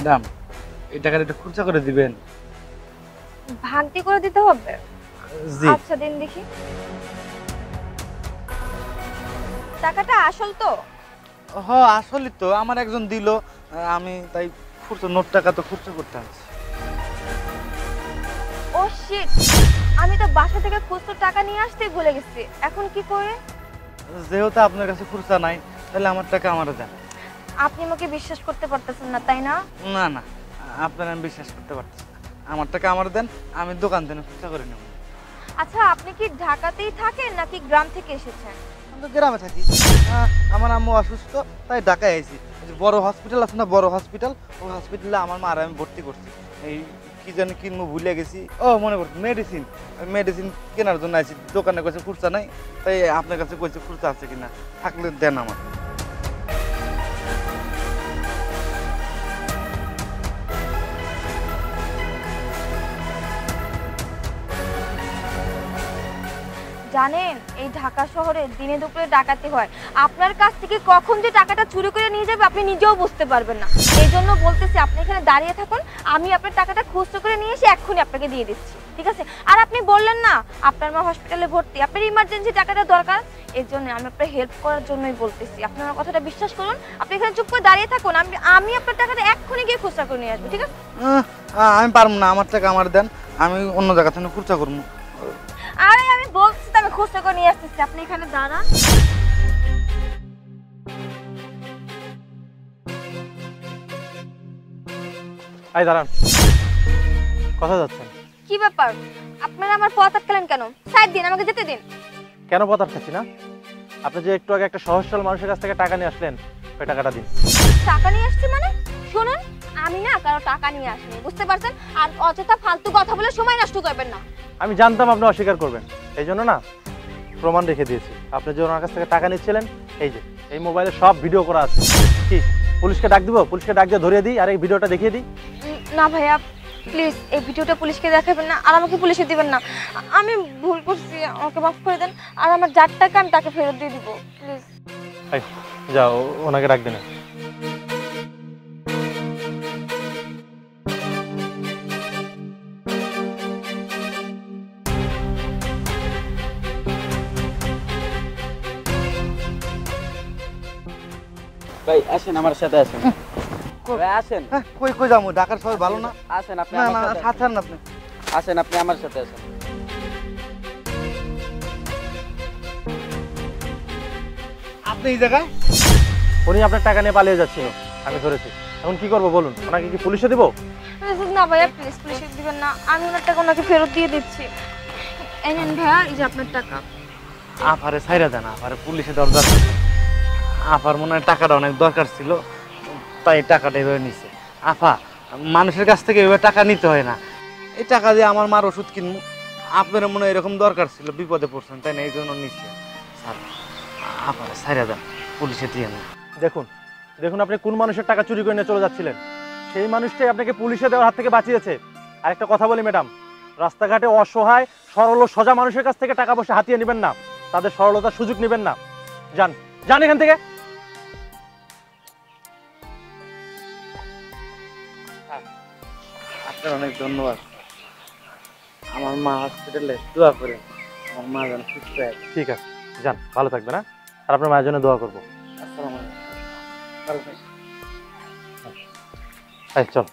Madam এই টাকাটা একটু খরচা করে দিবেন। ভাগতি করে দিতে হবে? জি। আচ্ছা দিন দেখি। টাকাটা আসল তো? হ আসলে তো আমার একজন দিল, আমি তাই খুচরো নোট টাকা তো খুচরো করতে আনছি। ও শিট, আমি তো বাসা থেকে খুচরো টাকা নিয়ে আসতেই ভুলে গেছি, এখন কি করে? যেহেতু আপনার কাছে খুচরা নাই তাহলে আমার টাকা আমারও দেন। আপনি আমাকে বিশ্বাস করতে পারতেছেন না তাই না? না না, আপনার আমি বিশ্বাস করতে পারতেছি না। আমার টাকা আমার দেন, আমি দোকান থেকে খুচরা করে নেব। আচ্ছা আপনি কি ঢাকাতেই থাকেন নাকি গ্রাম থেকে এসেছেন? আমি তো গ্রামে থাকি। আমার আম্মু অসুস্থ তাই ঢাকায় আইছি। বড় হসপিটাল আছে না, বড় হসপিটাল, ওই হসপিটালে আমার মা আর আমি ভর্তি করছি। এই কি জানি কিনবো ভুলে গেছি। ও মনে করছি মেডিসিন, মেডিসিন কেনার জন্য আইছি। দোকানে কাছে খুচরা নাই, তাই আপনার কাছে কইছে খুচরা আছে কিনা, থাকলে দেন আমার। জানেন এই ঢাকা শহরে দিনে দুপুরে ডাকাতি হয়, আপনার কাছ থেকে কখন যে টাকাটা চুরি করে নিয়ে যাবে আপনি নিজেও বুঝতে পারবেন না। এই জন্য বলতেছি আপনি এখানে দাঁড়িয়ে থাকুন, আমি আপনার টাকাটা খুচরো করে নিয়ে এসে এক্ষুনি আপনাকে দিয়ে দিচ্ছি, ঠিক আছে? আর আপনি বললেন না আপনার মা হসপিটালে ভর্তি, আপনার ইমার্জেন্সি টাকাটা দরকার, এর জন্য আমি আপনার হেল্প করার জন্যই বলতেছি। আপনি আমার কথাটা বিশ্বাস করুন, আপনি এখানে চুপ করে দাঁড়িয়ে থাকুন, আমি আপনার টাকাটা এক্ষুনি গিয়ে খুচরা করে নিয়ে আসবো, ঠিক আছে? আমি পারবো না, আমার টাকা আমার দেন, আমি অন্য জায়গা থেকে খুচরা করবো। আরে আমি বলছি তো আমি খুচরা করে নিয়ে আসতেছি, আপনি এখানে দাঁড়ান। এই দাঁড়ান, কথা যাচ্ছেন? কি ব্যাপার, আপনারা আমার পথ আটকালেন কেন? সাইড দিন, আমাকে যেতে দিন। কেন পথ আটকাচ্ছি না? আপনি যে একটু আগে একটা সহজ সরল মানুষের কাছ থেকে টাকা নিয়ে আসলেন, ওই টাকাটা দিন। টাকা নিয়ে আসছি মানে? শুনুন, আমি না কারো টাকা নিয়ে আসিনি, বুঝতে পারছেন? আর অযথা ফালতু কথা বলে সময় নষ্ট করবেন না। আমি জানতাম আপনি অস্বীকার করবেন, এই জন্য না প্রমাণ রেখে দিয়েছি। আপনি যে ওনার কাছ থেকে টাকা নিচ্ছিলেন, এই যে এই মোবাইলে সব ভিডিও করা আছে। কি পুলিশকে ডাক দিব? পুলিশকে ডাক দিয়ে ধরিয়ে দিই আর এই ভিডিওটা দেখিয়ে দিই? না ভাইয়া প্লিজ, এই ভিডিওটা পুলিশকে দেখাবেন না আর আমাকে পুলিশে দিবেন না। আমি ভুল করছি, আমাকে মাফ করে দেন, আর আমার যার টাকা আমি তাকে ফেরত দিয়ে দিব, প্লিজ। এই যাও, ওনাকে ডাক দিন। ভাই আসেন আমার সাথে আসেন। ভাই আসেন। কই কই যাবো? ঢাকার শহর ভালো না? আসেন আপনি না আমার না, সাথে ছাড়ছেন না আপনি। আসেন, আপনি আমার সাথে আসেন। আপনি এই জায়গায়? উনি আপনার টাকা নিয়ে পালিয়ে যাচ্ছিল, আমি ধরেছি। এখন কি করবো বলুন? ওনাকে কি পুলিশে দিব? না ভাইয়া প্লিজ, পুলিশে দিবেন না, আমি ওনার টাকা ওনাকে ফেরত দিয়ে দিচ্ছি। এই নেন ভাইয়া, এই যে আপনার টাকা। আফারে ছাইরা দেন, আফারে পুলিশে দেওয়ার দরকার নেই। আফার মনে হয় টাকাটা অনেক দরকার ছিল, তাই টাকাটা এভাবে নিছে। আফা, মানুষের কাছ থেকে এভাবে টাকা নিতে হয় না। এই টাকা দিয়ে আমার মার ওষুধ কিনবো, আপনার মনে হয় এরকম দরকার ছিল, বিপদে পড়ছেন তাই না, এই জন্য নিচ্ছে। স্যার আফারে ছাইরা দেন, পুলিশে দিয়ে না। দেখুন দেখুন, আপনি কোন মানুষের টাকা চুরি করে নিয়ে চলে যাচ্ছিলেন, সেই মানুষটাই আপনাকে পুলিশে দেওয়ার হাত থেকে বাঁচিয়েছে। আর একটা কথা বলি ম্যাডাম, রাস্তাঘাটে অসহায় সরল ও সোজা মানুষের কাছ থেকে টাকা পয়সা হাতিয়ে নেবেন না, তাদের সরলতার সুযোগ নেবেন না। যান যান এখান থেকে। আপনার অনেক ধন্যবাদ। আমার মা হসপিটালে, দোয়া করেন আমার মা যেন সুস্থ হয়। ঠিক আছে, যান, ভালো থাকবেন। হ্যাঁ, আর আপনার মায়ের জন্য দোয়া করবো। আসসালামু আলাইকুম। চল।